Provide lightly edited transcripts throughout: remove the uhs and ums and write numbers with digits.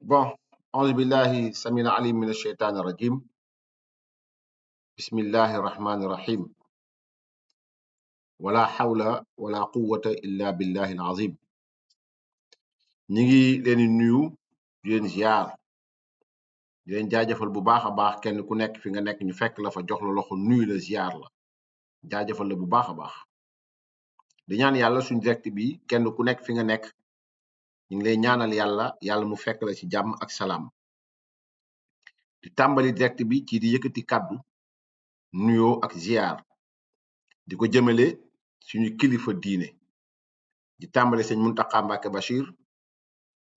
Bon, أعوذ بالله السميع العليم من الشيطان الرجيم. بسم الله الرحمن الرحيم. ولا حول ولا قوة إلا بالله العظيم. ñi ngi leen di nuyu di leen ziar di leen jaajëfal bu baax a baax kenn ku nekk fi nga nekk ñu fekk la fa jox la loxo nuyu la ziar la jaajëfal la bu baax a baax di ñaan yàlla suñu direct bi kenn ku nekk fi nga nekk ñu ngi lay ñaanal yàlla mu fekk la ci jàmm ak salaam di tàmbali direct bi ci di yëkkati kàddu nuyoo ak ziar di ko jëmale suñu kilifa diine di tàmbali sëñ Muntaxa Mbàkke Bachir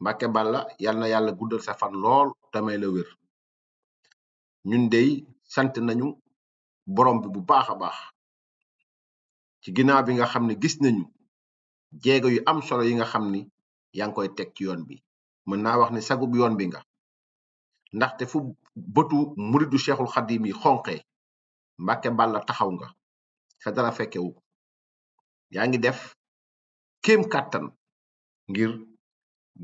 Mbàkke Balla yal na yàlla guddal sa fan lool te may la wér ñun dey sant nañu borom bi bu baax a baax ci ginnaaw bi nga xam ne gis nañu jéego yu am solo yi nga xam ni yaa ngi koy teg ci yoon bi mën naa wax ni sagub yoon bi nga ndaxte fu bëtu muridu Cheikhul Xadim yi xonqee Mbàkke Balla taxaw nga sa dara fekkewu yaa ngi def kéem kàttan ngir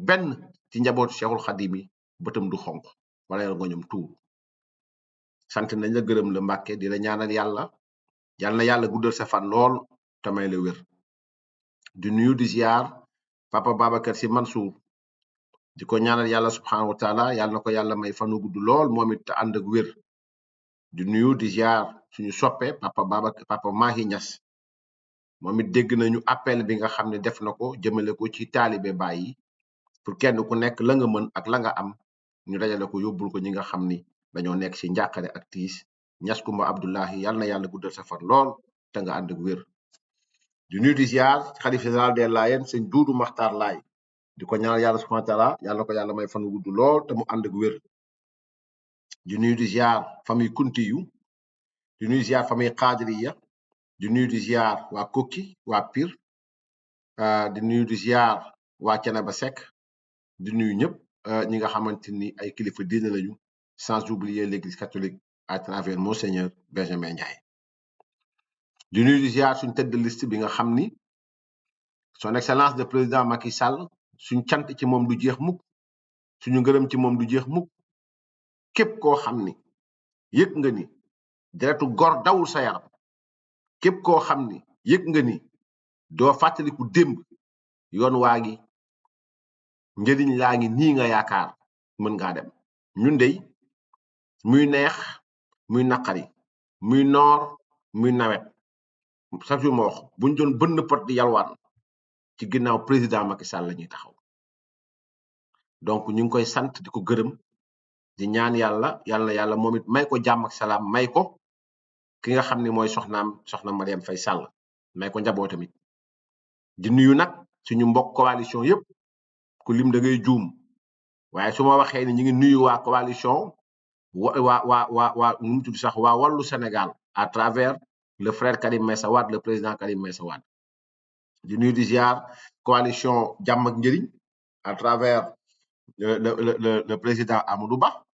benn ci njabootu Cheikhul Xadim yi bëtam du xonq wala nga ñoom tuur sant nañ la gërëm la Mbàkke di la ñaanal yàlla yal na yàlla guddal sa fan lool te may la wér di nuyu di ziar papa Babacar Sy Mansour di ko ñaanal yàlla subhanahu wa taala yal na ko yàlla may fanu gudd lool moom it te ànd ak wér di nuyu di ziar suñu soppe papa Mahi Niass moom it dégg nañu appel bi nga xam ne def na ko jëmale ko ci taalibe Baay yi pour kenn ku nekk la nga mën ak la nga am ñu dajale ko yóbbul ko ñi nga xam ni dañoo nekk ci njàqare ak tiis Niass Kumba Abdullahi yal na yàlla guddal sa fan lool te nga ànd ak wér di nuyu di ziar xalif général des Layènes sëñ Duudu Maxtaar Laay di ko ñaanal yàlla subhanahu wa taala yàlla ko yàlla may fan gudd lool te mu ànd ak wér di nuyu di ziar famille kunti yu di nuyu ziar famille xaadiriya di nuyu di ziar waa Kokki waa Pire di nuyu di ziar waa Ceneba Seck di nuyu ñëpp ñi nga xamante ni ay kilifa diine lañu sans oublier l'église catholique à travers Monseigneur Benjamin Ndiaye di nuyu di ziar suñ tête de liste bi nga xam ni son excellence le président Macky Sall suñ cant ci moom du jeex mukk suñu ngërëm ci moom du jeex mukk képp koo xam ni yëg nga ni deretu gor dawul sa yaram képp koo xam ni yëg nga ni doo fàttaliku démb yoon waa ngi njëriñ laa ngi nii nga yaakaar mën ngaa dem ñun dey muy neex muy naqari muy noor muy nawet chaque jour ma wax buñ doon bënn pot di yalwaan ci ginnaaw président Macky Sall la ñuy taxaw donc ñu ngi koy sant di ko gërëm di ñaan yàlla moom it may ko jàmm ak salaam may ko ki nga xam ne mooy soxna Marième Faye Sall may ko njaboot tamit di nuyu nag suñu mbokk coalition yëpp ku lim da ngay juum waaye su ma waxee ni ñu ngi nuyu waa coalition nu mu tudd sax waa wàllu Sénégal à travers le frère Karim Meïssa Wade le président Karim Meïssa Wade di nuyu di ziar coalition jàmm ak njëriñ à travers le président Amadou Ba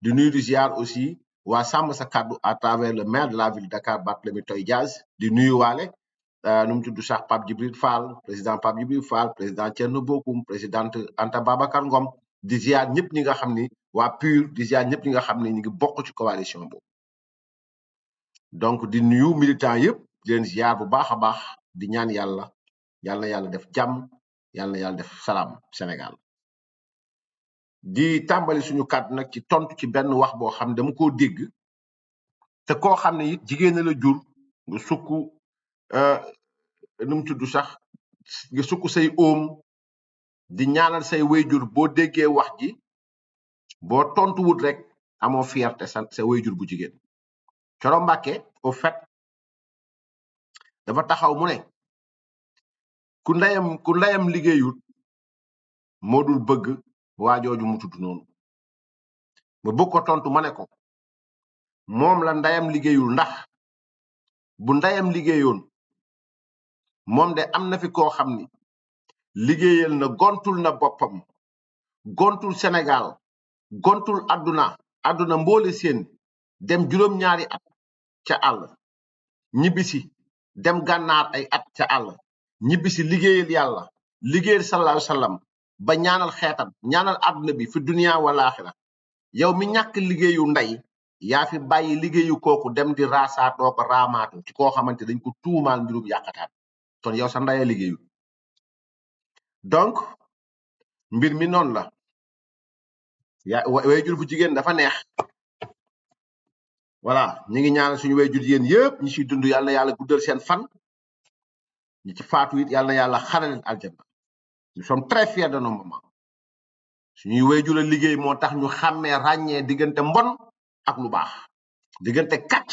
di nuyu di ziar aussi waa sàmm sa kàddu à travers le maire de la ville de Dakar Barthélémy Toye Dias di nuyu waale nu mu tudd sax Pape Djibril Fall président Pape Djibril Fall président Thierno Bocoum présidente Anta Babacar Ngom di ziar ñëpp ñi nga xam ni waa PUR di ziar ñëpp ñi nga xam ne ñu ngi bokk ci coalition boobu donc di nuyu militant yëpp di leen ziar bu baax a baax di ñaan yàlla na yàlla def jàmm yàlla na yàlla def salaam Sénégal di tàmbali suñu kàddu nag ci tontu ci benn wax boo xam ne dama koo dégg te koo xam ne it jigéen la jur nga sukk nu mu tudd sax nga sukk say oom di ñaanal say wayjur boo déggee wax ji boo tontuwut rek amoo fierté sa wayjur bu jigéen Coro Mbàkke au fait dafa taxaw mu ne ku ndeyam liggéeyut moo dul bëgg waajooju mu tudd noonu ma bëgg ko tontu ma ne ko moom la ndeyam liggéeyul ndax bu ndeyam liggéeyoon moom de am na fi koo xam ni liggéeyal na gontul na boppam gontul Sénégal gontul àdduna mboole seen dem juróom-ñaari at ca àll ñibbisi dem gànnaar ay at ca àll ñibbisi liggéeyal yàlla liggéeyal sallallahu alayhi wa sallam ba ñaanal xeetam ñaanal àdduna bi fi dunia wala axira yow mi ñàkk liggéeyu ndey yaa fi bàyyi liggéeyu kooku dem di raasaatoo ko raamaatu ci koo xamante dañ ko tuumaal mbirum yàqataan kon yow sa ndaya liggéeyu donc mbir mi noonu la yaa waajur bu jigéen dafa neex voilà ñi ngi ñaanal suñu waajur jigéen yëpp ñi ciy dund yàlla na yàlla guddal seen fan ñi ci faatu it yàlla na yàlla xaraleen aljanna nous sommes très fiers de nos mamans suñuy waajur a liggéey moo tax ñu xàmmee ràññee diggante mbon ak lu baax diggante kàcc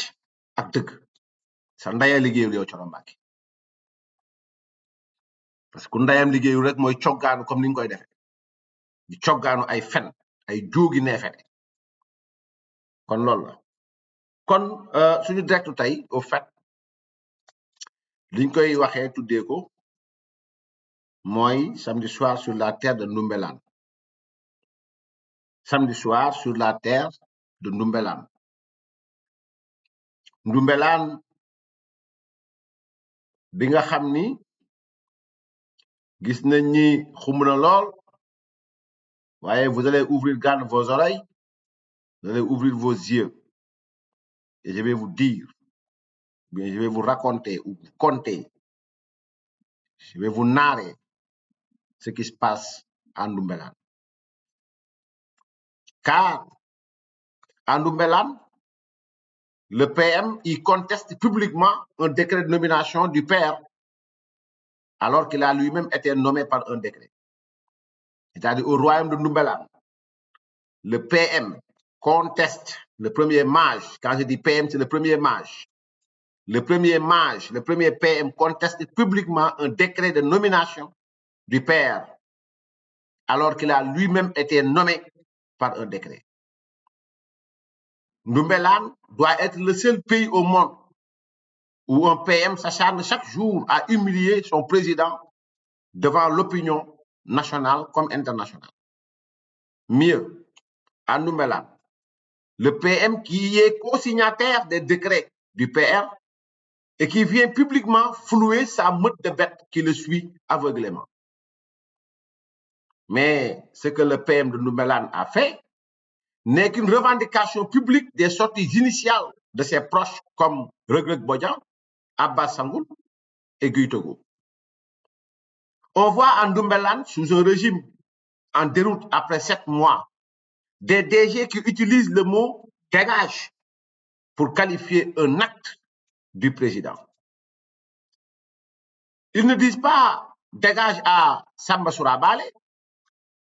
ak dëgg sa ndaya liggéeyul yow Thioro Mbacké parce que ku ndayam liggéeyul rek mooy coggaanu comme ni nga koy defee di coggaanu ay fen ay jóogi neefete kon loolu la kon suñu directu tey au fait liñ koy waxee tuddee ko mooy samedi soir sur la terre de Ndoumbelane samedi soir sur la terre de Ndoumbelane Ndoumbelane bi nga xam ni gis nañ ni xumb na lool waaye vous allez ouvrir grand vos oreilles vous allez ouvrir vos yeux et je vais vous dire bien je vais vous raconter ou vous conter je vais vous narrer ce qui se passe à Ndoumbelane car à Ndoumbelane le PM y conteste publiquement un décret de nomination du père alors qu'il a lui-même été nommé par un décret. C'est-à-dire au royaume de Ndoumbelane, le PM conteste le premier mage. Quand je dis PM, c'est le premier mage. Le premier mage, le premier PM conteste publiquement un décret de nomination du père alors qu'il a lui-même été nommé par un décret. Ndoumbelane doit être le seul pays au monde où un PM s'acharne chaque jour à humilier son président devant l'opinion nationale comme internationale. Mieux, à Ndoumbelane, le PM qui est co-signataire des décrets du PR et qui vient publiquement flouer sa meute de bêtes qui le suit aveuglément. Mais ce que le PM de Ndoumbelane a fait n'est qu'une revendication publique des sorties initiales de ses proches comme Reug Bodian, Abbas Sangoul et Guy Togo. On voit à Ndoumbelane, sous un régime en déroute après 7 mois, des DG qui utilisent le mot « dégage » pour qualifier un acte du président. Ils ne disent pas « dégage à Samba Sourabale »,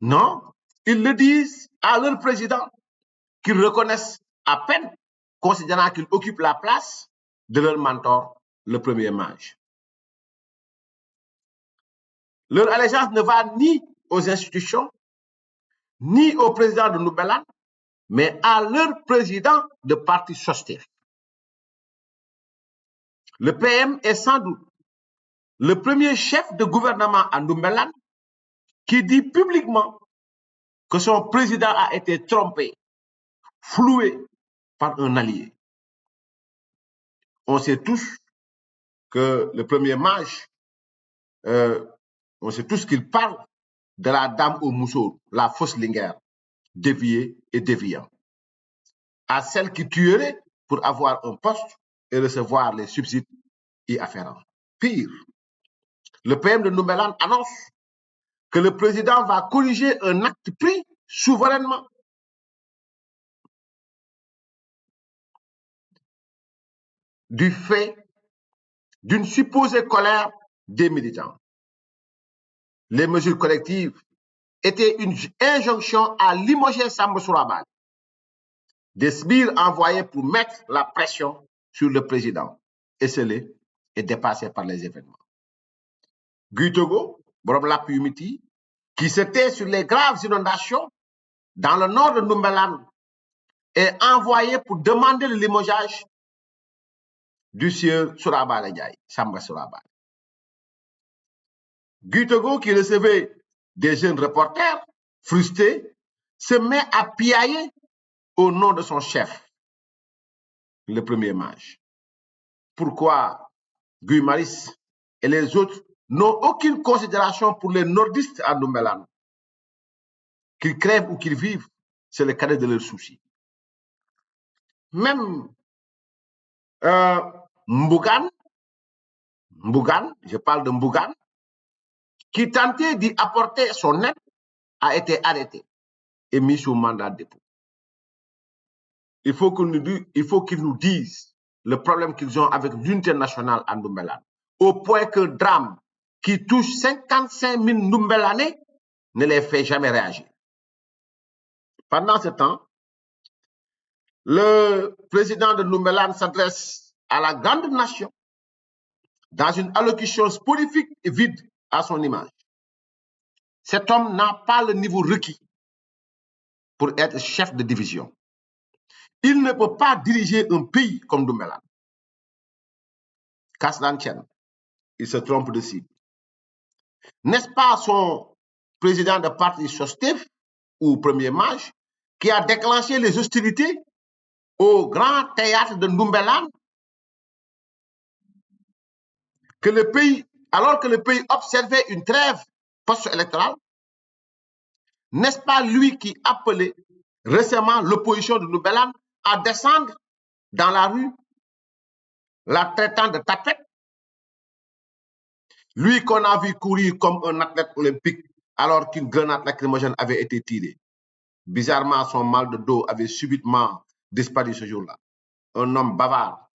non, ils le disent à leur président, qu'ils reconnaissent à peine, considérant qu'il occupe la place de leur mentor, le premier mage. Leur allégeance ne va ni aux institutions, ni au président de Ndoumbelane, mais à leur président de parti SOSTEF. Le PM est sans doute le premier chef de gouvernement à Ndoumbelane qui dit publiquement que son président a été trompé, floué par un allié. On sait tous que le premier mage, on sait tous qu'il parle de la dame au mousseau, la fausse linguère, déviée et déviant, à celle qui tuerait pour avoir un poste et recevoir les subsides y afférents. Pire, le PM de Ndoumbelane annonce que le président va corriger un acte pris souverainement. Du fait d'une supposée colère des militants. Les mesures collectives étaient une injonction à limoger Samba Sourabale, des sbires envoyés pour mettre la pression sur le président, esselé et dépassé par les événements. Guy Togo, qui se tait sur les graves inondations dans le nord de Ndoumbelane, est envoyé pour demander le limogeage du sieur Sourabale Ndiaye, Samba Sourabale. Guy Togo, qui recevait des jeunes reporters frustrés, se met à piailler au nom de son chef, le premier mage. Pourquoi Guy Marius et les autres n'ont aucune considération pour les nordistes à Ndoumbelane, Qu'ils crèvent ou qu'ils vivent, c'est le cadet de leurs soucis. Même Mbougan, je parle de Mbougan, qui tentait d'y apporter son aide, a été arrêté et mis sous mandat de dépôt. Il faut qu'ils nous disent le problème qu'ils ont avec l'unité nationale en Ndoumbelane, au point que le drame qui touche 55 000 Ndoumbélanais ne les fait jamais réagir. Pendant ce temps, le président de Ndoumbelane s'adresse à la grande nation dans une allocution sporifique et vide à son image. Cet homme n'a pas le niveau requis pour être chef de division. Il ne peut pas diriger un pays comme Ndoumbelane. Kasdan Chen, il se trompe de cible. N'est-ce pas son président de parti Sostef, ou premier mage, qui a déclenché les hostilités au grand théâtre de Ndoumbelane, alors que le pays observait une trêve post-électorale? N'est-ce pas lui qui appelait récemment l'opposition de Ndoumbelane à descendre dans la rue, la traitant de tapette? Lui qu'on a vu courir comme un athlète olympique alors qu'une grenade lacrymogène avait été tirée. Bizarrement, son mal de dos avait subitement disparu ce jour-là. Un homme bavard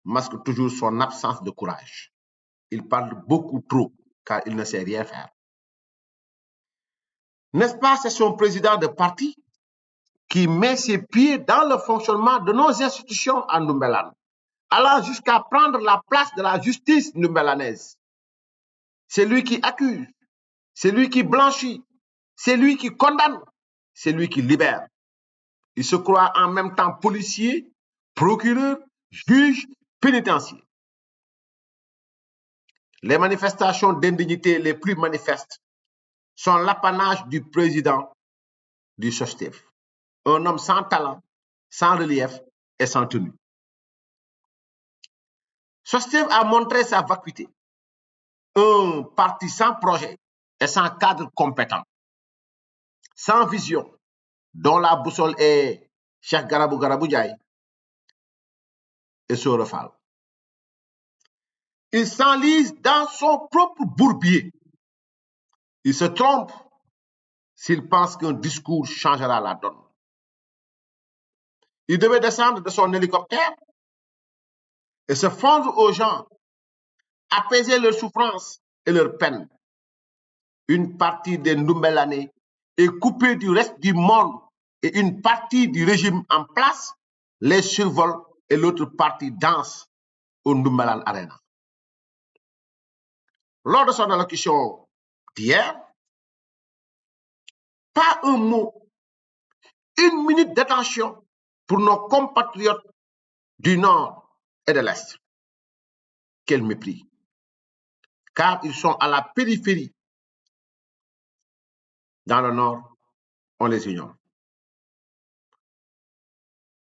masque toujours son absence de courage. Il parle beaucoup trop car il ne sait rien faire. N'est-ce pas, c'est son président de parti qui met ses pieds dans le fonctionnement de nos institutions en Ndoumbelane, allant jusqu'à prendre la place de la justice ndoumbelanaise. C'est lui qui accuse, c'est lui qui blanchit, c'est lui qui condamne, c'est lui qui libère. Il se croit en même temps policier, procureur, juge, pénitencier. Les manifestations d'indignité les plus manifestes sont l'apanage du président du SOSTEF, un homme sans talent, sans relief et sans tenue. SOSTEF a montré sa vacuité, un parti sans projet et sans cadre compétent, sans vision, dont la boussole est Cheikh Garabou Garabou Ndiaye et Sorofal. Il s'enlise dans son propre bourbier. Il se trompe s'il pense qu'un discours changera la donne. Il devait descendre de son hélicoptère et se fondre aux gens, apaiser leurs souffrances et leurs peines. Une partie des Ndoumbélanais est coupée du reste du monde et une partie du régime en place les survole et l'autre partie danse au Ndoumbelane Arena. Lors de son allocution d'hier, pas un mot, une minute d'attention pour nos compatriotes du Nord et de l'Est. Quel mépris, car ils sont à la périphérie. Dans le Nord, on les ignore.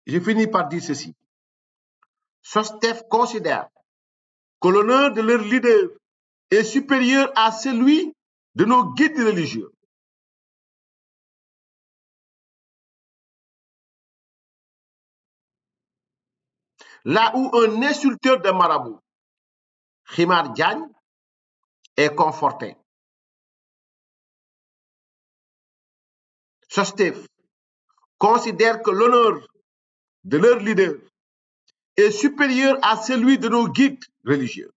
Je finis par dire ceci. SOSTEF considère que l'honneur de leur leader est supérieur à celui de nos guides religieux. Là où un insulteur de marabout, Khimar Diagne, est conforté. SOSTEF considère que l'honneur de leur leader est supérieur à celui de nos guides religieux.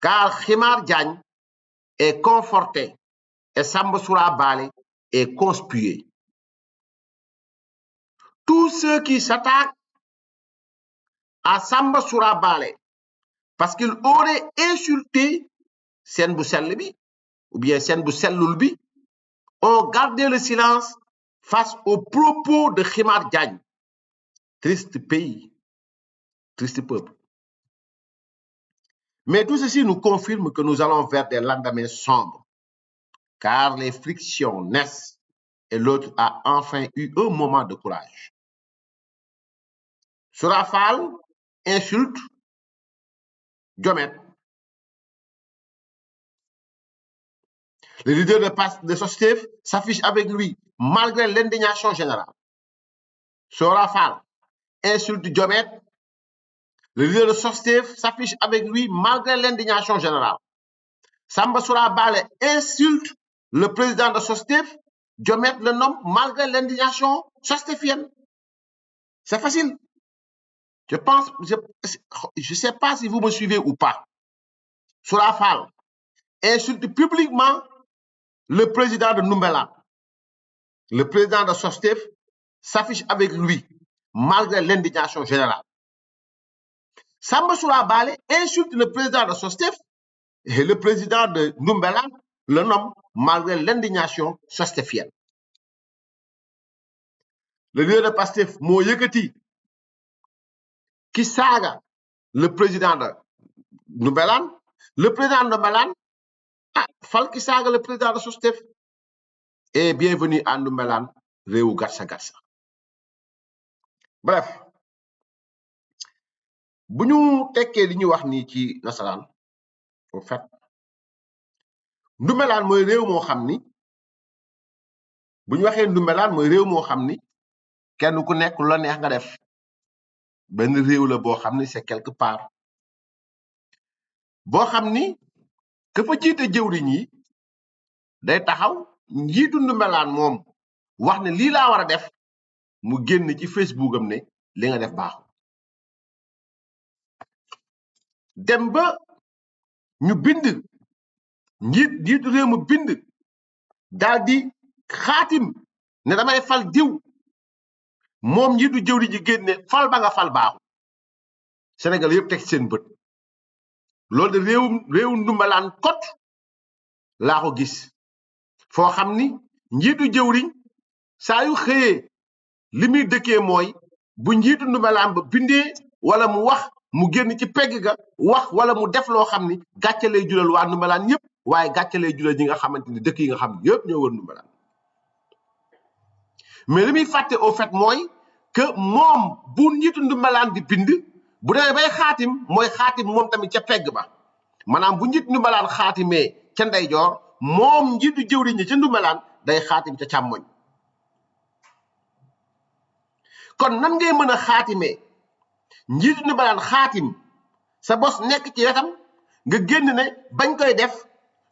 Car Khimar Diagne est conforté et Samba Soura Bale est conspué. Tous ceux qui s'attaquent à Samba Soura Bale parce qu'il aurait insulté Sen Bousselbi ou bien Sen Bousselloulbi ont gardé le silence face aux propos de Khimar Diagne. Triste pays, triste peuple. Mais tout ceci nous confirme que nous allons vers des lendemains sombres, car les frictions naissent et l'autre a enfin eu un moment de courage. Surafal insulte Diomet. Le leader de SOSTEF s'affiche avec lui malgré l'indignation générale. Sora Fall insulte Diomet. Le leader de SOSTEF s'affiche avec lui malgré l'indignation générale. Samba Soura Bale insulte le président de SOSTEF. Diomet le nomme malgré l'indignation sostéfienne. C'est facile. Je pense, je sais pas si vous me suivez ou pas. Soura Fall insulte publiquement le président de Noumbela. Le président de SOSTEF s'affiche avec lui malgré l'indignation générale. Samba Soura Bale insulte le président de SOSTEF et le président de Noumbela le nomme malgré l'indignation sostéfienne. Le leader de PASTEF moo yëkkati ki saaga le président de Noumbelane, le président de Noumbelane fal ki saaga le président de SOSTEF. Et bienvenue à Noumbelane réewu gatsa gatsa. Bref bu ñu tekkee li ñu wax nii ci nasaraan au fait Noumbelane mooy réew moo xam ni bu ñu waxee Noumbelane mooy réew moo xam ni kenn ku nekk lu la neex nga def benn réew la boo xam ni c'est quelque part boo xam ni ka fa jiite jëwriñ yi day taxaw njiitu Noumbelane moom wax ne lii laa war a def mu génn ci Facebook am ne li nga def baaxul dem ba ñu bind njiitu réew mu bind daal di xaatim ne damay fal diw moom njiitu jëwriñ ji génne fal ba nga fal baaxul Sénégal yëpp teg seen bët loolu de réewu Noumbelane kot laa ko gis foo xam ni njiitu jëwriñ saa yu xëyee li muy dëkkee mooy bu njiitu Noumbelane ba bindee wala mu wax mu génn ci pegg ga wax wala mu def loo xam ni gàcce lay jural waa Noumbelane yëpp waaye gàcce lay jural ñi nga xamante ni dëkk yi nga xam ne yëpp ñoo wër Noumbelane mais li muy fàtte au fait mooy que moom bu njiitu Noumbelane di bind bu demee bay xaatim mooy xaatim moom tamit ca pegg ba maanaam bu njiitu Noumbelane xaatimee ca ndeyjoor moom njiitu jëwriñ ñi ca Noumbelane day xaatim ca càmmoñ kon nan ngay mën a xaatimee njiitu Noumbelane xaatim sa bos nekk ci wetam nga génn ne bañ koy def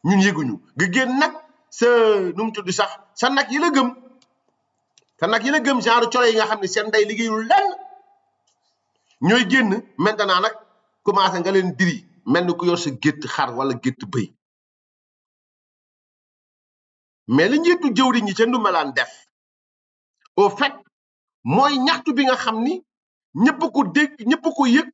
ñun yëguñu nga génn nag sa nu mu tudd sax sa nag yi la gëm genre colo yi nga xam ne seen ndey liggéeyul lenn ñooy génn maintenant nag commencé nga leen diri mel ni ku yor sa gétt xar wala gétt bëy mais li njiitu jëwriñ ñi ca Noumbelane def au fait mooy ñaxtu bi nga xam ni ñëpp ko dégg ñëpp ko yëg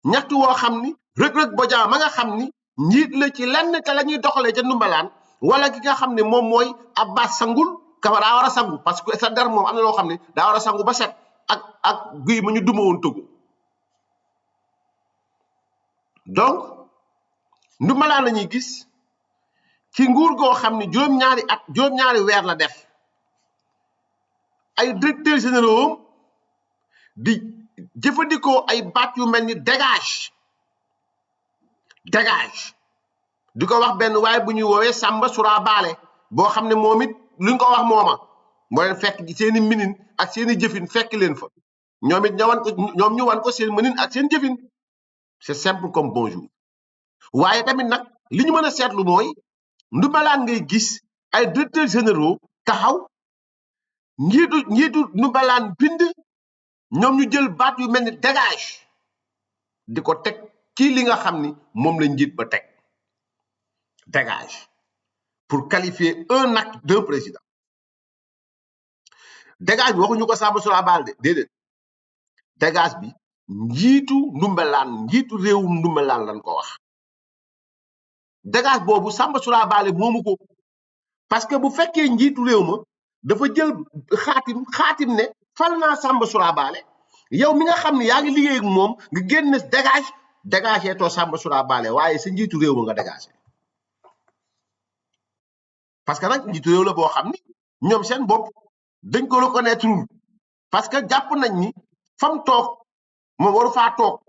ñaxtu woo xam ni Reug-Reug Bodian ma nga xam ni njiit la ci lenn te la ñuy doxalee ca Noumbelane wala ki nga xam ne moom mooy Abbas Sangul Kafa daa war a sangu parce que sa der moom am na loo xam ne daa war a sangu ba set ak guy ma ñu duma woon Togo donc Noumbelane la ñuy gis ci nguur goo xam ne juróom-ñaari weer la def ay directeurs généraux di jëfandikoo ay baat yu mel ni dégage di ko wax benn waaye bu ñuy woowee Samba Soura Bale boo xam ne moom it luñ ko wax mooma moo leen fekk ci seeni minin ak seeni jëfin fekk leen fa ñoom it ñoom ñu wan ko seen minin ak seen jëfin c'est simple comme bonjour waaye tamit nag li ñu mën a seetlu mooy Noumbelane ngay gis ay directeurs généraux taxaw njiitu Noumbelane bind ñoom ñu jël baat yu mel ni dégage di ko teg ci li nga xam ni moom la njiit ba teg dégage pour qualifier un acte d'un président dégage bi waxuñu ko Samba Soura Bale de déedéet dégage bi njiitu Noumbelane njiitu réewum Noumbelane lañ ko wax dégage boobu Samba Soura Bale moomu ko parce que bu fekkee njiitu réew ma dafa jël xaatim ne fal naa Samba Soura Bale yow mi nga xam ne yaa ngi liggéey ak moom nga génn dégagé too Samba Soura Bale waaye sa njiitu réew ma nga dégagé parce que nag njiitu réew la boo xam ni ñoom seen bopp dañ ko reconnaître parce que jàpp nañ ni fam toog moom waru faa toog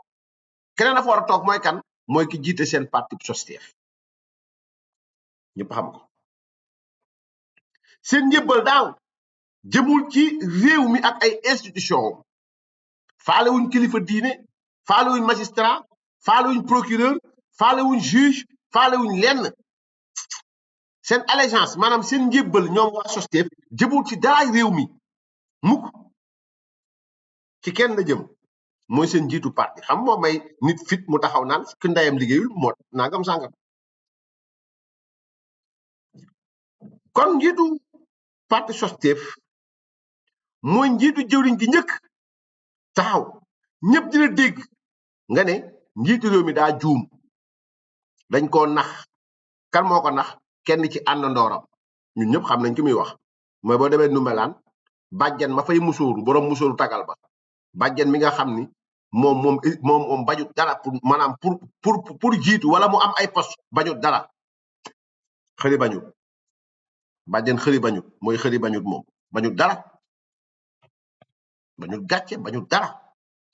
keneen dafa war a toog mooy kan mooy ki jiite seen parti SOSTEF ñëpp xam ko seen njëbbal daaw jëmul ci réew mi ak ay institution faalewuñ kilifa diine faalewuñ magistrat faalewuñ procureur faalewuñ juge faalewuñ lenn seen allégeance maanaam seen njëbbal ñoom waa SOSTEF jëmul ci daraay réew mi mukk ci kenn la jëm mooy seen njiitu parti xam moo may nit fit mu taxaw naan ki ndayam liggéeyul moo nangam sàngam kon njiitu parti SOSTEF mooy njiitu jëwriñ gi njëkk taxaw ñëpp dina dégg nga ne njiitu réew mi daa juum dañ koo nax kan moo ko nax kenn ci àndandooram ñun ñëpp xam nañ ki muy wax mooy boo demee Ndoumbelane bàjjen ma fay musóoru borom musóoru tagal ba bàjjen mi nga xam ni moom bañut dara pour maanaam pour jiitu wala mu am ay poste bañut dara xëri bañut bàjjen xëri bañut mooy xëri bañut moom bañut dara bañut gàcce bañut dara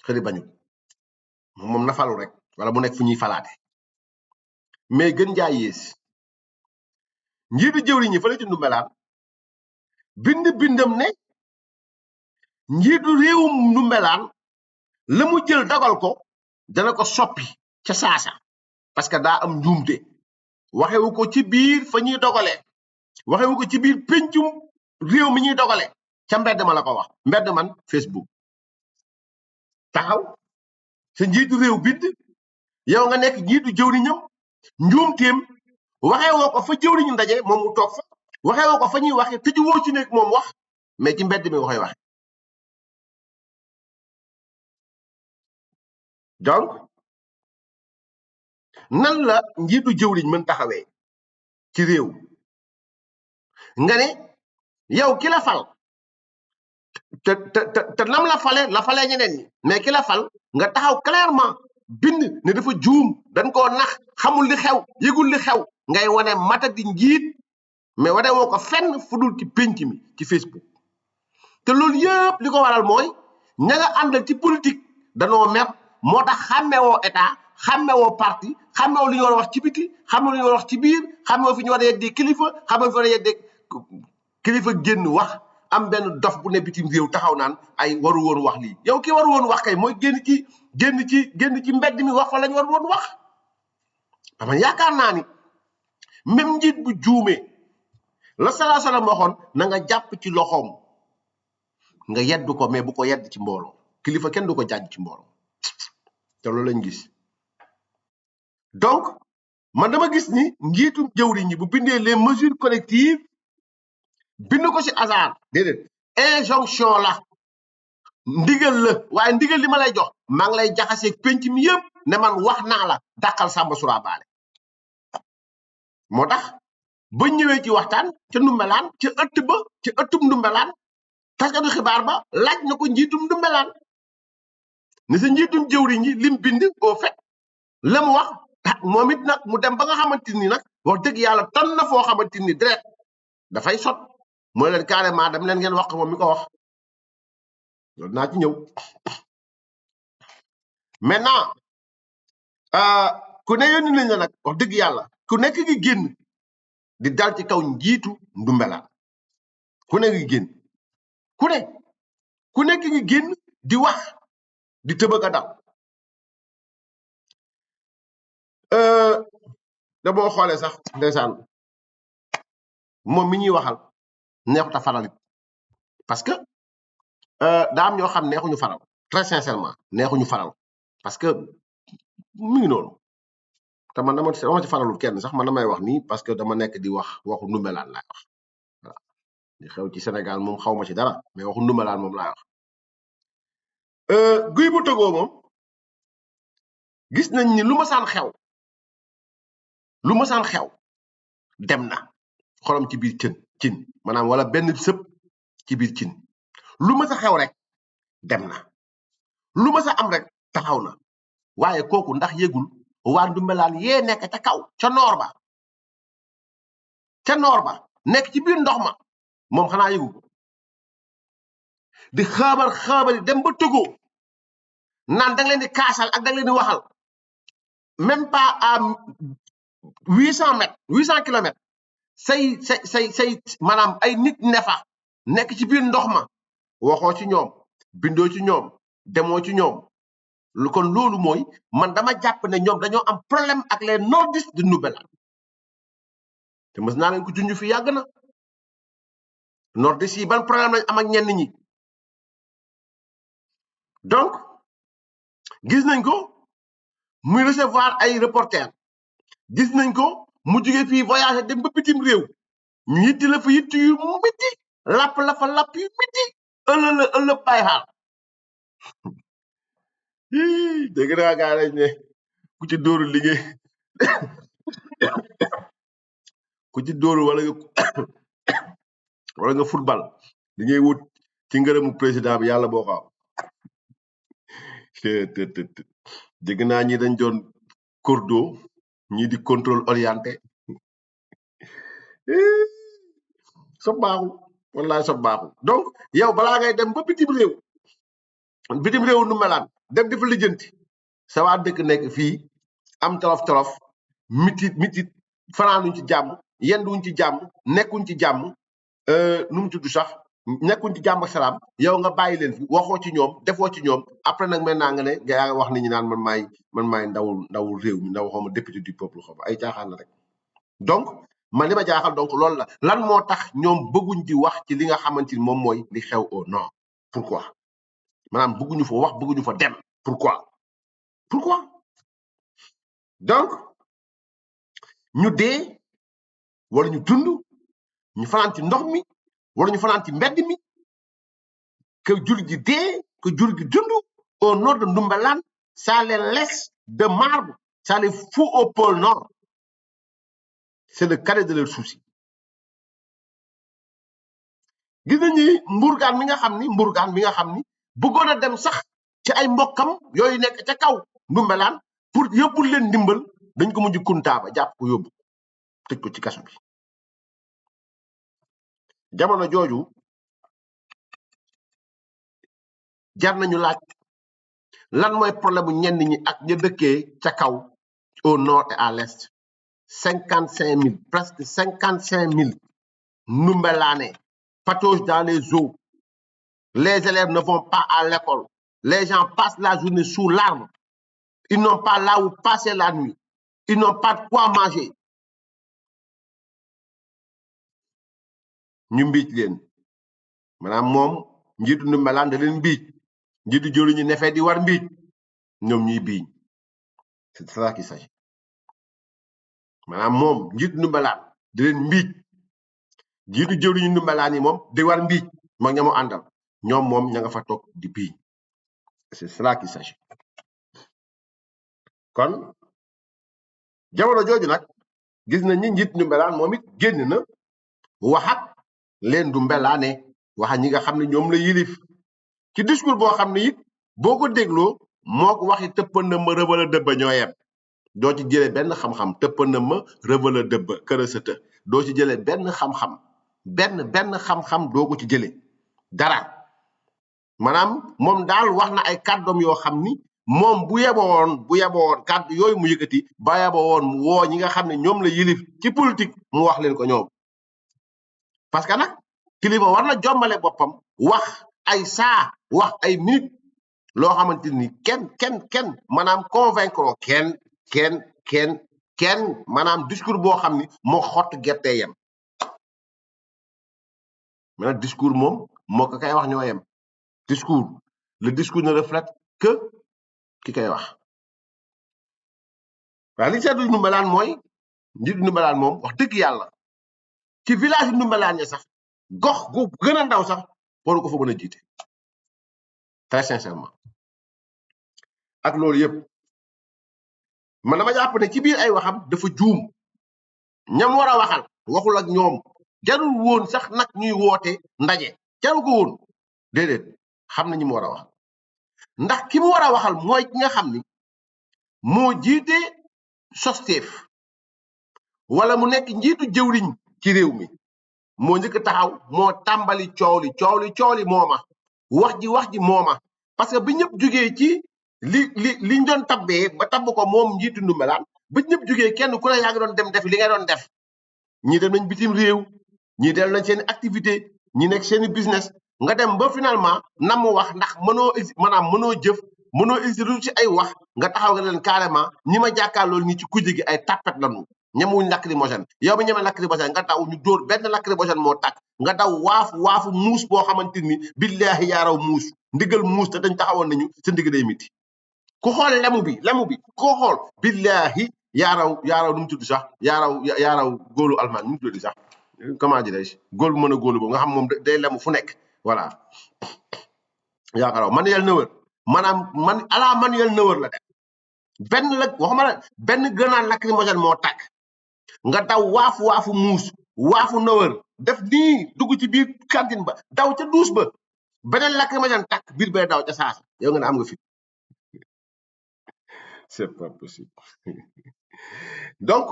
xëri bañut moom na falu rek wala mu nekk fu ñuy falaate mais gën jaa yées njiitu jëwriñ ñi fële ci Ndoumbelane bindam ne njiitu réewum Ndoumbelane la mu jël dogal ko dana ko soppi ca saasa parce que daa am njuumte waxewu ko ci biir fa ñuy dogalee waxewu ko ci biir pencum réew mi ñuy dogalee ca mbedd ma la ko wax mbedd man Facebook taxaw sa njiitu réew bind yow nga nekk njiitu jëwriñam njuumteem waxeewoo ko fa jëwriñu ndaje moom mu toog fa waxeewoo ko fa ñuy waxe tëju woo ci nekk moom wax mais ci mbedd mi waxee waxe donc nan la njiitu jëwriñ mën taxawee ci réew nga ne yow ki la fal te nam la fale ñeneen ñi mais ki la fal nga taxaw clairement bind ne dafa juum dañ koo nax xamul li xew yëgul li xew ngay wane mata di njiit mais wane woo ko fenn fudul ci pénc mi ci Facebook te loolu yëpp li ko waral mooy ña nga àndal ci politique danoo mer moo tax xàmmewoo état xàmmewoo parti xàmmewoo li ñu war a wax ci biti xàmmewoo li ñu war a wax ci biir xàmmewoo fi ñu war a yeddee kilifa xàmmewoo fi war a yeddee kilifa génn wax am benn dof bu ne bitim réew taxaw naan ay waru woon wax lii yow ki waru woon wax kay mooy génn ci mbedd mi wax fa lañ waru woon wax dama yaakaar naa ni même njiit bu juumee la salaa salaam waxoon na nga jàpp ci loxoom nga yedd ko mais bu ko yedd ci mbooloo kilifa kenn du ko jàjj ci mbooloo te loolu lañ gis donc man dama gis ni njiitum jëwriñ ñi bu bindee les mesures collectives bind ko ci hasard déedéet injonction la ndigal la waaye ndigal li ma lay jox maa ngi lay jaxaseeg penc mi yëpp ne man wax naa la dàqal Samba Surabaale moo tax ba ñëwee ci waxtaan ca Ndoumbelane ca ëttub Ndoumbelane taskatu xibaar ba laaj na ko njiitum Ndoumbelane ne sa njiitum jëwriñ ñi lim bind au fait la mu wax moom it nag mu dem ba nga xamante ni nag wax dëgg yàlla ton na foo xamante ni direct dafay sot mooy leen carrément dem leen ngeen wax moom mi ko wax loolu naa ci ñëw maintenant ku ne yónni nañ la nag wax dëgg yàlla ku nekk gi génn di dal ci kaw njiitu Ndoumbelane ku ne gi génn ku nekk gi génn di wax di tëbëk a dal da boo xoolee sax ndeysaan moom mi ñuy waxal neexut a faral parce que daa am ñoo xam neexuñu faral très sincèrement neexuñu faral parce que mu ngi noonu te man dama ci faralul kenn sax man damay wax nii parce que dama nekk di wax waxu Ndoumbelane laay wax voilà li xew ci Sénégal moom xaw ma ci dara mais waxu Ndoumbelane moom laay wax guy bu tëgoo moom gis nañ ni lu ma saan xew dem na xolam ci biir cin maanaam wala benn sëb ci biir cin lu ma sa xew rek dem na lu ma sa am rek taxaw na waaye kooku ndax yëgul waa Ndoumbelane yee nekk ca kaw ca noor ba nekk ci biir ndox ma moom xanaa yëgu ko di xaabari dem ba Togo naan da nga leen di kaasal ak da nga leen di waxal même pas à 800 kilomètres say maanaam ay nit ne fa nekk ci biir ndox ma waxoo ci ñoom bindoo ci ñoom demoo ci ñoom kon loolu mooy man dama jàpp ne ñoom dañoo am problème ak les nordistes de Nouvelle-Zélande te mës naa leen ko junj fi yàgg na nordistes yi ban problème lañ am ak ñenn ñi donc gis nañ ko muy recevoir ay reporters gis nañ ko mu jóge fii voyager dem ba bitim réew ñu yitti la fa yitti yu métti lapp la fa lapp yu métti ëllëg bàyyi xaal dégg naa gaa lañ ne ku ci dóoru liggéey ku ci dóoru wala nga football li ngay wut ci ngërëmu président bi yàlla boo ko am dégg naa ñi dañ doon cordo ñii di contrôle orienté sa baaxul wallaay sa baaxul donc yow balaa ngay dem ba bitim réew nu melaan dem di fa lijjanti sa waa dëkk nekk fii am tolof mitit fanaanuñ ci jàmm yenduñ ci jàmm nekkuñ ci jàmm nu mu tudd sax nekkuñ ci jàmm ak salaam yow nga bàyyi leen fi waxoo ci ñoom defoo ci ñoom après nag maintenant nga ne yaa wax nit ñi naan man maay ndawul réew mi ndaw xawma député du peuple xawma ay caaxaan la rek donc man li ma jaaxal donc loolu la lan moo tax ñoom bëgguñ di wax ci li nga xamante ni moom mooy li xew au nord pourquoi maanaam bëgguñu fa wax bëgguñu fa dem pourquoi donc ñu dee wala ñu dund ñu fanaan ci ndox mi wala ñu fanaan ci mbedd mi que jur gi dee que jur gi dund au nord de Ndoumbelane ça les laisse de marbre ça les fout au pôle nord c'est le cadet de leur souci gis nañu mburgaan mi nga xam ni bëggoon a dem sax ci ay mbokkam yooyu nekk ca kaw Ndoumbelane pour yóbbul leen ndimbal dañ ko mujj kuntaaba jàpp ko yóbbu tëj ko ci kaso bi jamono jooju jar nañu laaj lan mooy problème ñenn ñi ak ña dëkkee ca kaw au nord et à l'est 55 000 presque 55 000 Ndoumbélanais patauge dans les eaux les élèves ne vont pas à l'école les gens passent la journée sous l'arbre ils n'ont pas là où passer la nuit ils n'ont pas de quoi manger ñu mbiic leen maanaam moom njiitu Ndoumbelane da leen mbiic njiitu jëlu ñu nefee di war mbiic ñoom ñuy biiñ c'est ça qui s'agit maanaam moom njiitu Ndoumbelane da leen mbiic njiitu jëlu ñu Ndoumbelane yi moom di war mbiic moom ña mu àndal ñoom moom ña nga fa toog di biiñ c'est ça qui s'agit kon jamono jooju nag gis nañ ni njiitu Ndoumbelane moom it génn na waxat leen Ndoumbelane waxa ñi nga xam ne ñoom la yilif ci discours boo xam ne it boo ko dégloo moo ko waxi tëppana ma rëbala dëbba ñoo yem doo ci jëlee benn xam-xam tëppana ma rëbala dëbba kërësëtë doo ci jëlee benn xam-xam benn xam-xam doo ko ci jëlee dara maanaam moom daal wax na ay kàddoom yoo xam ni moom bu yeboon kàddu yooyu mu yëkkati ba yeboon mu woo ñi nga xam ne ñoom la yilif ci politique mu wax leen ko ñoom parce que nag kilifa war na jombale boppam wax ay saa wax ay minute loo xamante ni kenn maanaam convaincre kenn maanaam discours boo xam ni moo xott gerte yem maanaam discours moom moo ko kay wax ñoo yem le discours ne reflète que ki koy wax waaye li seetlu Ndoumbelane mooy njiitu Ndoumbelane moom wax dëgg yàlla ci village Ndoumbelane ya sax gox gu gën a ndaw sax waru ko fa mën a jiite très sincèrement ak loolu yëpp man dama jàpp ne ci biir ay waxam dafa juum ñam war a waxal waxul ak ñoom jarul woon sax nag ñuy woote ndaje jarul ko woon déedéet xam na ñi mu war a wax ndax ki mu war a waxal mooy ki nga xam ni moo jiite Sostef wala mu nekk njiitu jëwriñ ci réew mi moo njëkk taxaw moo tàmbali coow li mooma wax ji mooma parce que bi ñëpp jugee ci liñ doon tabbee ba tabb ko moom njiitu Ndoumbelane ba ñëpp jugee kenn ku ne yaa ngi doon dem def li nga doon def ñii dem nañ bitim réew ñii del nañ seen activité ñi nekk seen business nga dem ba finalement nam wax ndax maanaam mënoo jëf mënoo exécuter ci ay wax nga taxaw nga leen carrément ñi ma jàkkaarloo ñi ci kujje gi ay tapet lañu ñemewuñ lacrymogène yow mi ñeme lacrymogène nga daw ñu dóor benn lacrymogène moo tàkk nga daw waafu muus boo xamante ni billahi yaaraw muus ndigal muus te dañ taxawoon nañu sa ndig day miti ku xool lemu bi koo xool billahi yaaraw nu mu tudd sax yaaraw góolu almaan nu mu tudd sax comment dirais-je góol bu mën a góolu boobu nga xam moom day lemu fu nekk voilà yaakaaraw manuel nëwër maanaam manuel nëwër la def benn la waxuma la benn grenade lacrymogène moo tàkk nga daw waafu muus waafu nëwër def nii dugg ci biir cantine ba daw ca douche ba beneen lacrymogène tàkk biir bee daw ca saasa yow nga ne am nga fit c'est pas possible donc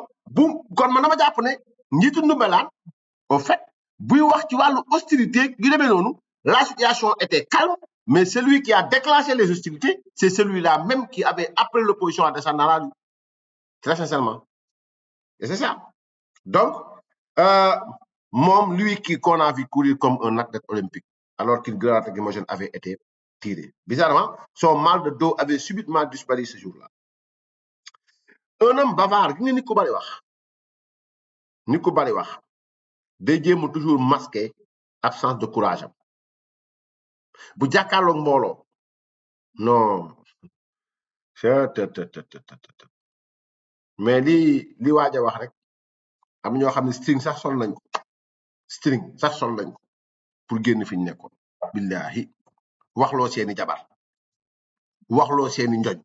kon man dama jàpp ne njiitu Ndoumbelane au fait buy wax ci wàllu hostilité yu demee noonu la situation était calme mais celui qui a déclenché les hostilités c'est celui-là même qui avait appelé l'opposition à descendre dans la rue très sincèrement et c'est ça donc lui qu'on a vu courir comme un athlète olympique alors qu'une grenade lacrymogène avait été tirée bizarrement son mal de dos avait subitement disparu ce jour-là un homme bavard gi nga nit ku bari wax day jéem toujours masquer absence de courage am bu jàkkaarloog mbooloo non mais li waaj a wax rek am ñoo xam ne string sax sol nañ ko pour génn fi ñu nekkoon billahi waxloo seeni jabar waxloo seeni njoñ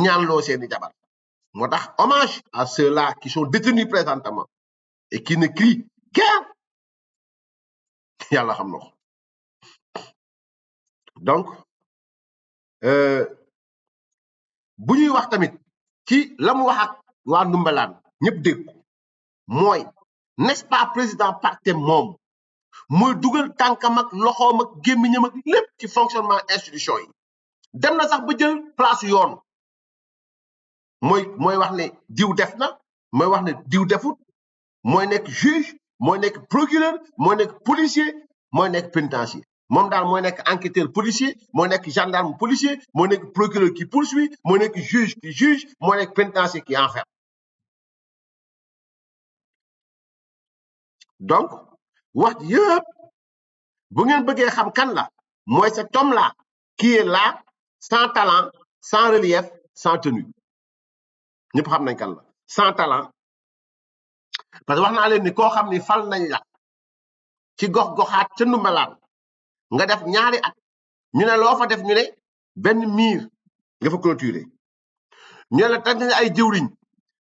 ñaanloo seeni jabar moo tax hommage à ceux-là qui sont détenus présentement et qui ne crient guerre yàlla xam na ko donc bu ñuy wax tamit ci la mu wax ak waa Ndoumbelane ñëpp dégg ko mooy n'est-ce pas président parti moom mooy dugal tànkam ak loxoom ak gémmiñam ak lépp ci fonctionnement institution yi dem na sax ba jël place yoon mooy wax ne diw def na mooy wax ne diw defut mooy nekk juge mooy nekk procureur mooy nekk policier mooy nekk pénitencier moom daal mooy nekk enquêteur policier mooy nekk gendarme policier mooy nekk procureur qui poursuit mooy nekk juge qui juge mooy nekk pénitencier qui enferme donc wax yëpp bu ngeen bëggee xam kan la mooy cet homme là qui est là sans talent sans relief sans tenue ñëpp xam nañ kan la sans talent parce que wax naa leen ni koo xam ni fal nañ la ci gox-goxaat ca Ndoumbelane nga def ñaari at ñu ne loo fa def ñu ne benn miir nga fa clôturer ñu ne la teg nga ay jëwriñ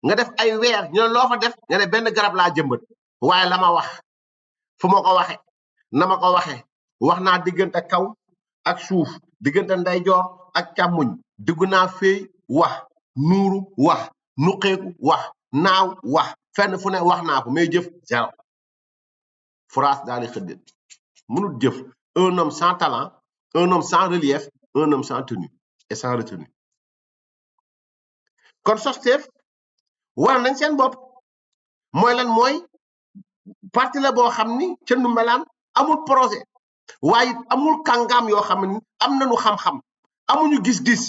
nga def ay weer ñu ne loo fa def nga ne benn garab laa jëmbat waaye la ma wax fu ma ko waxe na ma ko waxe wax naa diggante kaw ak suuf diggante ndeyjoor ak càmmuñ diggu naa féey wax nuuru wax nuqeeku wax naaw wax fenn fu ne wax naa ko mais jëf zéro phrase daal di xëddeen mënul jëf un homme sans talent un homme sans relief un homme sans tenue et sans retenue kon Sostef war nañ seen bopp mooy lan mooy parti la boo xam ni ca Ndoumbelane amul projet waaye amul kàngaam yoo xam ni am nañu xam-xam amuñu gis-gis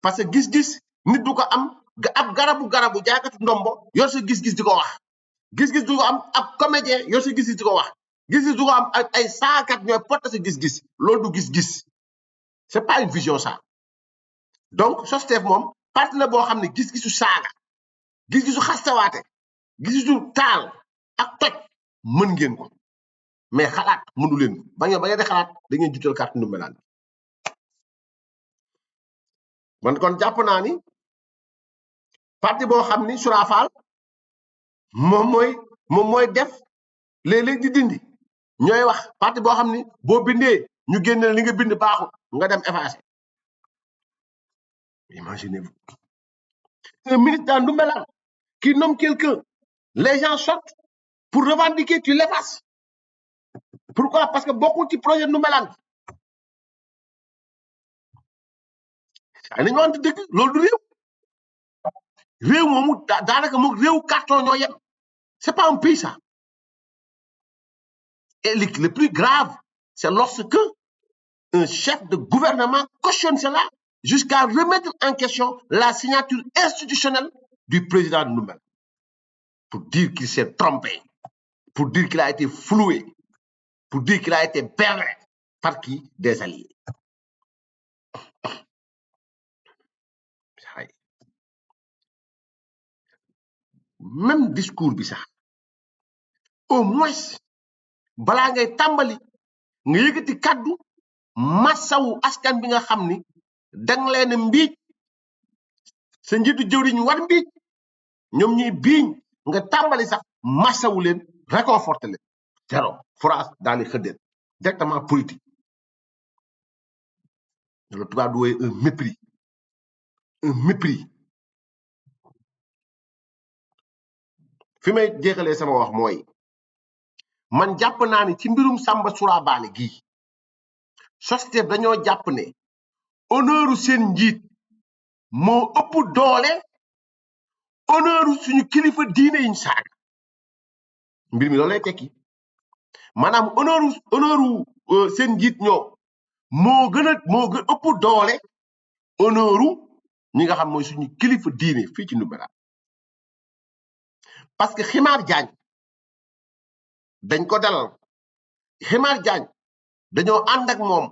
parce que gis-gis nit du ko am ab garabu jaakatu ndombo yor sa gis-gis di ko wax gis-gis du ko am ab comédien yor sa gis-gis di ko wax gis-gis du ko am ak ay saakat ñooy porte sa gis-gis loolu du gis-gis c'est pas une vision ça donc Sostef moom parti la boo xam ne gis-gisu saaga gis-gisu xastawaate gis-gisu taal ak toj mën ngeen ko mais xalaat mënu leen ko ba ngeen di xalaat da ngeen jutal carte Ndoumbelane man kon jàpp naa ni parti boo xam ni Sourafal moom mooy def léeg-léeg di dindi ñooy wax parti boo xam ni boo bindee ñu génne li nga bind baaxul nga dem effacer imaginez-vous un ministre dans Ndoumbelane qui nomme quelqu'un les gens sortent pour revendiquer tu l'effaces pourquoi parce que bokkul ci projet Ndoumbelane ay nañu wante dëgg loolu du réew moomu daanaka moom réew carton ñoo yem C'est pas un pays, ça. Et le plus grave, c'est lorsque un chef de gouvernement cautionne cela jusqu'à remettre en question la signature institutionnelle du président de Nouméa pour dire qu'il s'est trompé, pour dire qu'il a été floué, pour dire qu'il a été berné par qui? Des alliés. Même discours bi sax au moins balaa ngay tàmbali nga yëkkati kaddu massawu askan bi nga xam ni dang leen mbiij sa njiitu jëwriñ war mbiij ñoom ñuy biiñ nga tàmbali sax massawu leen réconforté leen zéro phrase daal di xëddeen directement politique le tubaab di wooye un mépris fi may jeexalee sama wax mooy man jàpp naa ni ci mbirum Samba Surabaale gii société dañoo jàpp ne honneuru seen njiit moo ëpp doole honneuru suñu kilifa diine yiñ saaga mbir mi loolu lay tekki maanaam honneuru seen njiit ñoo moo gën ëpp doole honneuru ñi nga xam mooy suñu kilifa diine fii ci Ndoumbéla parce que Ximaar Jaañ dañ ko dalal Ximaar Jaañ dañoo ànd ak moom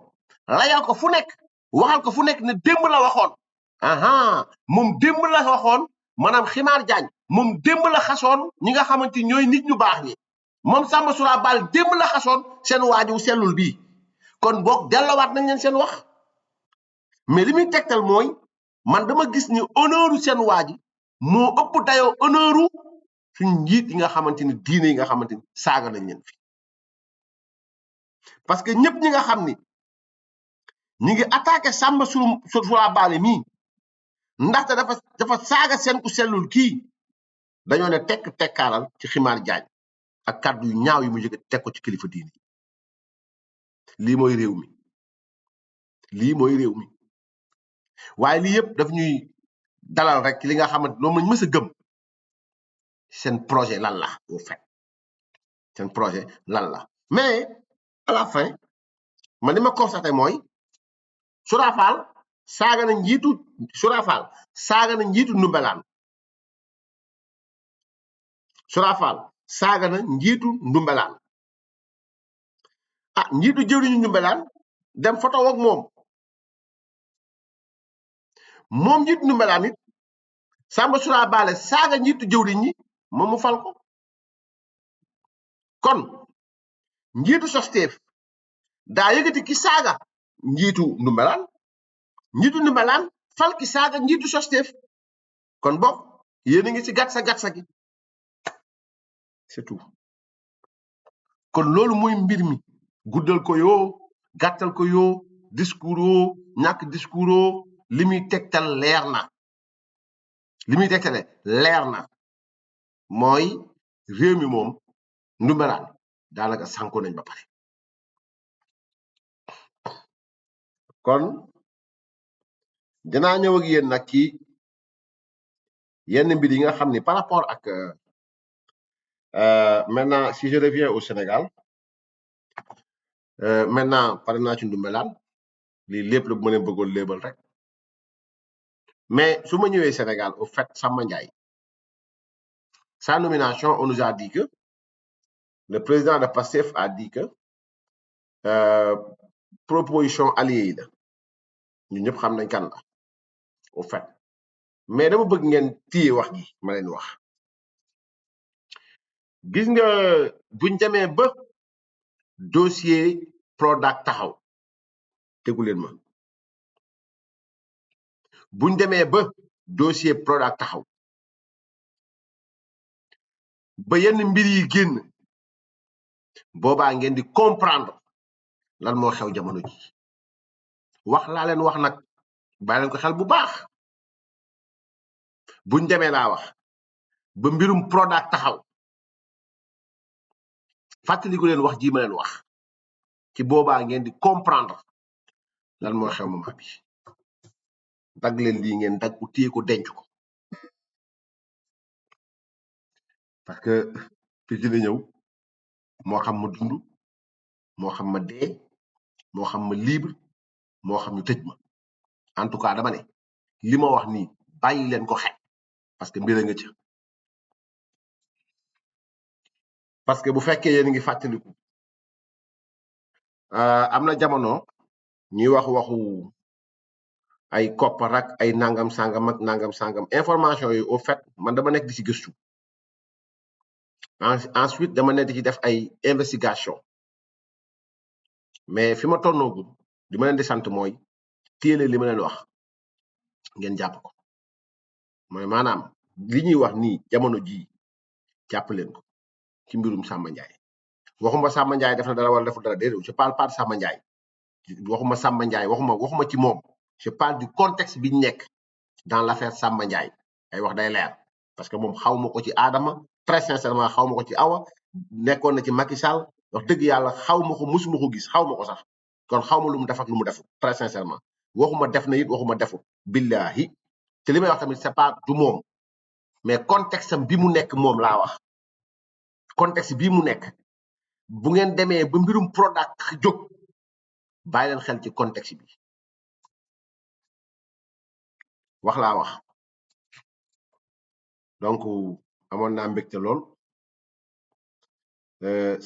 layal ko fu nekk waxal ko fu nekk ne démb la waxoon aha moom démb la waxoon maanaam Ximaar Jaañ moom démb la xasoon ñi nga xamante ñooy nit ñu baax ñi moom Samba Surabaale démb la xasoon seen waaju sellul bii kon boog dellowaat nañ leen seen wax mais li muy tegtal mooy man dama gis ni honneuru seen waaji moo ëpp dayoo honneuru suñ njiit yi nga xamante ni diine yi nga xamante ni saaga nañ leen fi parce que ñëpp ñi nga xam ni ñi ngi attaqué Samba Surabaale mii ndaxte dafa saaga seen ku sellul kii dañoo ne tekk tekkaaral ci Ximaar Jaañ ak kàddu yu ñaaw yi mu yëg teg ko ci kilifa diine lii mooy réew mi lii mooy réew mi waaye lii yëpp daf ñuy dalal rek li nga xamante loolu lañ mës a gëm seen projet lan la au fait seen projet lan la mais à la fin man li ma constaté mooy Surafaal saaga na njiitu Surafaal saaga na njiitu Ndoumbélaan Surafaal saaga na njiitu Ndoumbélaan ah njiitu jëwriñu Ndoumbélaan dem photo ak moom njiitu Ndoumbélaan it Samba Surabaale saaga njiitu jëwriñ ñi moom mu fal ko kon njiitu Sostef daa yëgati ki saaga njiitu Ndoumbélaan njiitu Ndoumbélaan fal ki saaga njiitu Sostef kon boog yéen a ngi ci gatsa gi c'est tout kon loolu mooy mbir mi guddal ko yoo gàttal ko yoo discours yoo ñàkk discours yoo li muy tegtal leer na li muy tegtale leer na mooy réew mi moom Ndoumbélaan daanaka sànko nañ ba pare kon dinaa ñëw ak yéen nag ci yenn mbir yi nga xam ni par rapport ak maintenant si je reviens au Sénégal maintenant pare naa ci Ndoumbélaan lii lépp la bu ma leen bëggoon léebal rek mais su ma ñëwee Sénégal au fait Samba Ndiaye sa nomination on nous a dit que le président de PASTEF a dit que proposition alliée yi la ñun ñëpp xam nañ kan la au fait mais dama bëgg ngeen téye wax ji ma leen wax gis nga buñ demee ba dossier Prodac taxaw déggu leen ma buñ demee ba dossier Prodac taxaw ba yenn mbir yi génn boobaa ngeen di comprendre lan moo xew jamono ji wax laa leen wax nag bàyyi leen ko xel bu baax buñ demee laa wax ba mbirum Prodac taxaw fàttaliku leen wax ji ma leen wax ci boobaa ngeen di comprendre lan moo xew moment bi dagg leen lii ngeen dagg ku téye ko denc ko parce que fi dina ñëw moo xam ma dund moo xam ma dee moo xam ma libre moo xam ñu tëj ma en tout cas dama ne li ma wax nii bàyyi leen ko xel parce que mbir a nga ca parce que bu fekkee yéen a ngi fàttaliku am na jamono ñuy wax waxu ay koppar ak ay nangam sangam ak nangam sangam information yi au fait man dama nekk di ci gëstu ensuite dama nekk di ci def ay investigation mais fi ma tonnoogul li ma leen di sant mooy téye leen li ma leen wax ngeen jàpp ko mooy maanaam li ñuy wax nii jamono jii jàpp leen ko ci mbirum Samba Ndiaye waxuma Samba Ndiaye def na dara wala deful dara déedéet je parle pas de Samba Ndiaye waxuma Samba Ndiaye waxuma ci moom je parle du contexte bi ñu nekk dans l'affaire Samba Ndiaye ay wax day leer parce que moom xaw ma ko ci Adama très sincèrement xaw ma ko ci Awa nekkoon na ci Macky Sall wax dëgg yàlla xaw ma ko musuma ko gis xaw ma ko sax kon xaw ma lu mu def ak lu mu deful très sincèrement waxuma def na it waxuma deful billahi te li may wax tamit c'est pas du moom mais contexte am bi mu nekk moom laa wax contexte bii mu nekk bu ngeen demee ba mbirum Prodac jóg bàyyi leen xel ci contexte bi wax laa wax donc amoon naa mbégte lool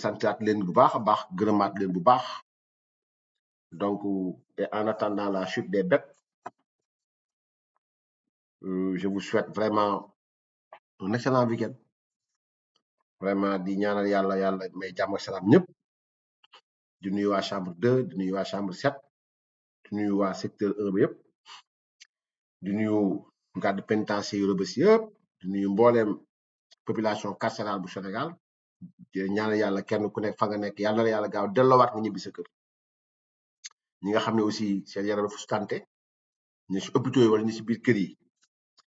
santaat leen bu baax a baax gërëmaat leen bu baax donc et en attendant la chute des bêtes je vous souhaite vraiment un excellent week-end vraiment di ñaanal yàlla may jàmm ak salaam ñëpp di nuyu waa chambre 2 di nuyu waa chambre 7 di nuyu waa secteur 1 bi yëpp di nuyu garde pénitentiaire Rebeuss yëpp di nuyu mbooleem population carcérale bu Sénégal di ñaanal yàlla kenn ku nekk fa nga nekk yàlla na yàlla gaaw delloowaat nga ñibbi sa kër ñi nga xam ne aussi seen yaram dafa sutante ñi si hôpitaux yi wala ñi si biir kër yi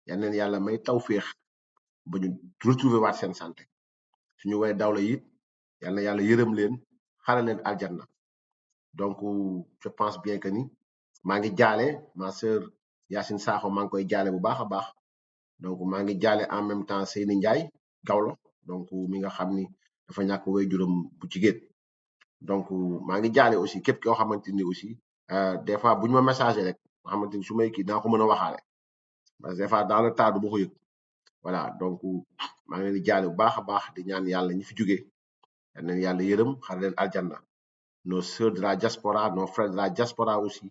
yal na leen yàlla may tawféex ba ñu retrouver waat seen santé suñu way dawla it yal na yàlla yërëm leen xare leen aljanna donc je pense bien que ni maa ngi jaale ma sœur Yacine Sakho maa ngi koy jaale bu baax a baax donc maa ngi jaale en même temps Seyni Ndiaye Gawlo donc mi nga xam ni dafa ñàkk way juróom bu jigéen donc maa ngi jaale aussi képp koo xamante ni aussi des fois bu ñu ma messager rek nga xamante ni su may kii dinaa ko mën a waxaale parce que des fois dans le tas du ma ko yëg voilà donc maa ngi leen di jaale bu baax a baax di ñaan yàlla ñi fi jógee yal na leen yàlla yërëm xare leen aljanna nos sœurs de la diaspora nos frères de la diaspora aussi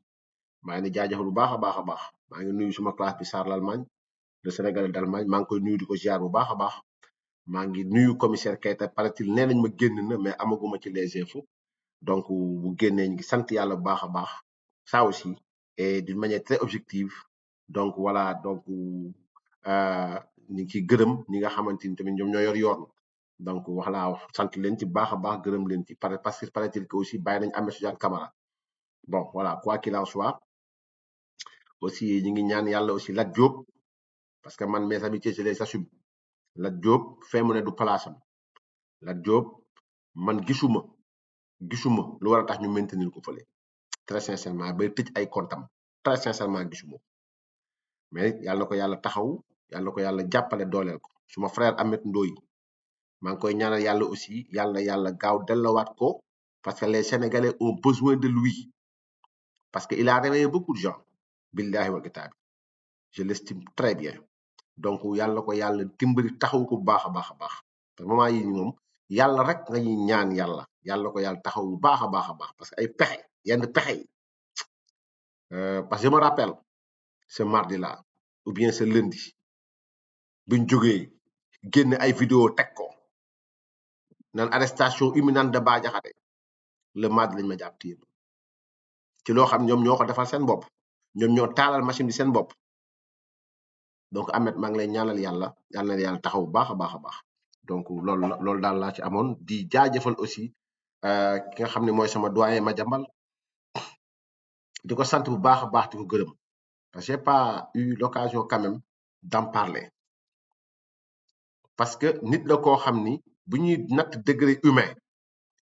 maa ngi leen di jaajëfal bu baax a baax a baax maa ngi nuyu suma classe bi Sarr l'Allemagne le Sénégalais d'Allemagne maa ngi koy nuyu di ko ziar bu baax a baax maa ngi nuyu commissaire Keita paraît-il nee nañ ma génn na mais amaguma ci les infos donc bu génnee ñu ngi sant yàlla bu baax a baax ça aussi et d'une manière très objective donc voilà donc ñu ngi ciy gërëm ñi nga xamante ni tamit ñoom ñoo yor yoon donc wax laa sant leen ci baax a baax gërëm leen ci parce que paraît-il que aussi bàyyi nañ Ahmed Suzanne Camara bon voilà quoi qu'il en soit aussi ñi ngi ñaan yàlla aussi Lat Diop parce que man mes amitiés je les assume Lat Diop fee mu ne du place am Lat Diop man gisuma lu war a tax ñu maintenir ko fële très sincèrement bay tëj ay comptam très sincèrement gisuma mais yàlla na ko yàlla taxaw yàlla na ko yàlla jàppale dooleel ko suma frère Ahmed Ndoye maa ngi koy ñaanal yàlla aussi yàlla gaaw dellowaat ko parce que les Sénégalais ont besoin de lui parce que il a réveillé beaucoup de gens billahi wal kitaabi je l'estime très bien donc yàlla na ko yàlla dimbali taxaw ko bu baax a baax a baax te moment yi ni moom yàlla rek nga ñuy ñaan yàlla na ko yàlla taxaw bu baax a baax a baax parce que ay pexe yenn pexe yi parce que je me rappelle ce mardi là ou bien ce lundi buñ jógee génn ay vidéo teg ko naan arrestation imminente de Bah Diakhaté le mardi lañ ma jàpp téye ci loo xam ñoom ñoo ko defal seen bopp ñoom ñoo taalal machine bi seen bopp donc Ahmed maa ngi lay ñaanal yàlla na yàlla taxaw bu baax a baax a baax donc loolu daal laa ci amoon di jaajëfal aussi ki nga xam ne mooy sama doyen Madiambal di ko sant bu baax a baax di ko gërëm parce que j'ai pas eu l'occasion quand même d'en parler parce que nit la koo xam ni bu ñuy natt degré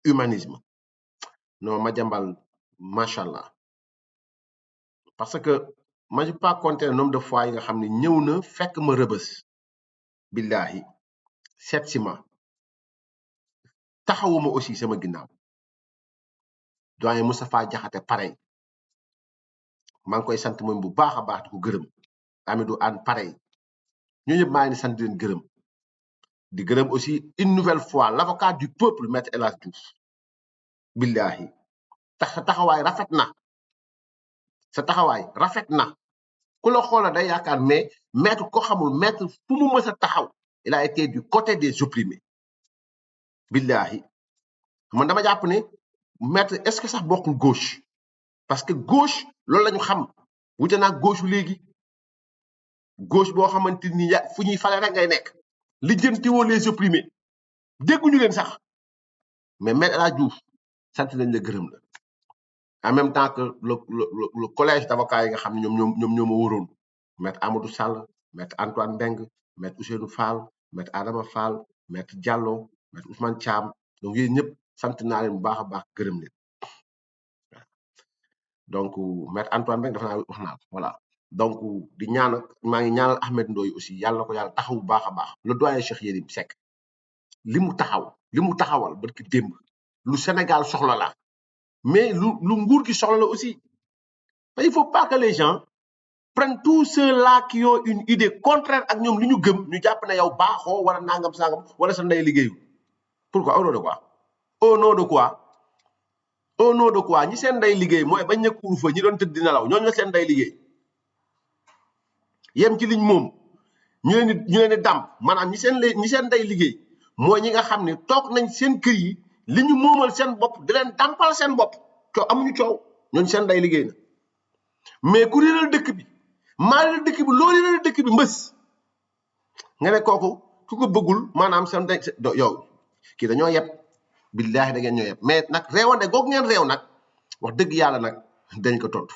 humanisme non Madiambal macha allah parce que ma j'ai pas compté le nombre de fois yi nga xam ne ñëw na fekk ma Rebeuss billahi seet si ma taxawuma aussi sama ginnaaw doyen Moustapha Diakhaté pareil maa ngi koy sant moom bu baax a baax di ko gërëm Amidou Anne pareil ñoo ñëpp maa ngi sant di leen gërëm di gërëm aussi une nouvelle fois l'avocat du peuple maître El Hadj Diouf billahi taxawaay rafet na sa taxawaay rafet na ku la xoola day yaakaar mais maître ko xamul maître fu mu mës a taxaw il a été du côté des opprimés billahi man dama jàpp ne maître est-ce que sax bokkul gauche parce que gauche loolu la ñu xam wute naa gauche léegi gauche boo xamante ni fu ñuy fale rek ngay nekk lijjanti woo les opprimés dégguñu leen sax mais maître El Hadj Diouf sant nañ la gërëm la en même temps que le collège d'avocats yi nga xam ne ñoom ñoo ma wóoroon maître Amadou Sall maître Antoine Mbengue maître Ousseynou Fall maître Adama Fall maître Diallo maître Ousmane Thiam donc yéen ñëpp sant naa leen bu baax a baax gërëm leen donc maître Antoine Mbengue dafa naa wax naa ko voilà donc di ñaan maa ngi ñaanal Ahmed Ndoye aussi yàlla ko yàlla taxaw bu baax a baax le doyen Cheikh Yérim Seck li mu taxawal barki démb lu Sénégal soxla la mais lu nguur gi soxla la aussi il faut pas que les gens prennent tous ceux-là qui ont une idée contraire ak ñoom li ñu gëm ñu jàpp ne yow baaxoo wala nangam sangam wala sa ndey liggéeyu pourquoi au nom de quoi au nom de quoi au nom de quoi ñi seen ndey liggéey mooy bañ ne couvre-feu ñi doon tëdd di nelaw ñooñu la seen ndey liggéey yem ci liñ moom ñu leen di dàmp maanaam ñi seen ndey liggéey mooy ñi nga xam ne toog nañ seen kër yi li ñu moomal seen bopp di leen dàmpal seen bopp amuñu coow ñooñu seen ndey liggéey na mais ku réeral dëkk bi maa réeral dëkk bi loo réeral dëkk bi mbës nga ne kooku ku ko bëggul maanaam seen ndey yow kii dañoo yeb billaahi da ngeen ñoo yeb mais nag réewande googu ngeen réew nag wax dëgg yàlla nag dañ ko tontu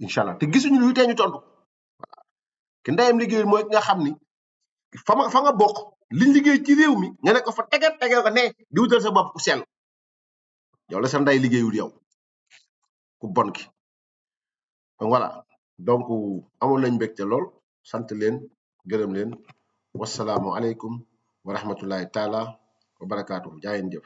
incha allah te gisuñu lu tee ñu tontu ki ndeyam liggéeyul mooy ki nga xam ni fa nga bokk liñ liggéey ci réew mi nga ne ko fa tegal ko ne di wutal sa bopp ku sell yow la sa ndey liggéeyul yow ku bon ki donc voilà donc amoon nañ mbégte lool sant leen gërëm leen wasalaamu aleykum wa rahmatullahi taala wa barakaatu jaayeen jëf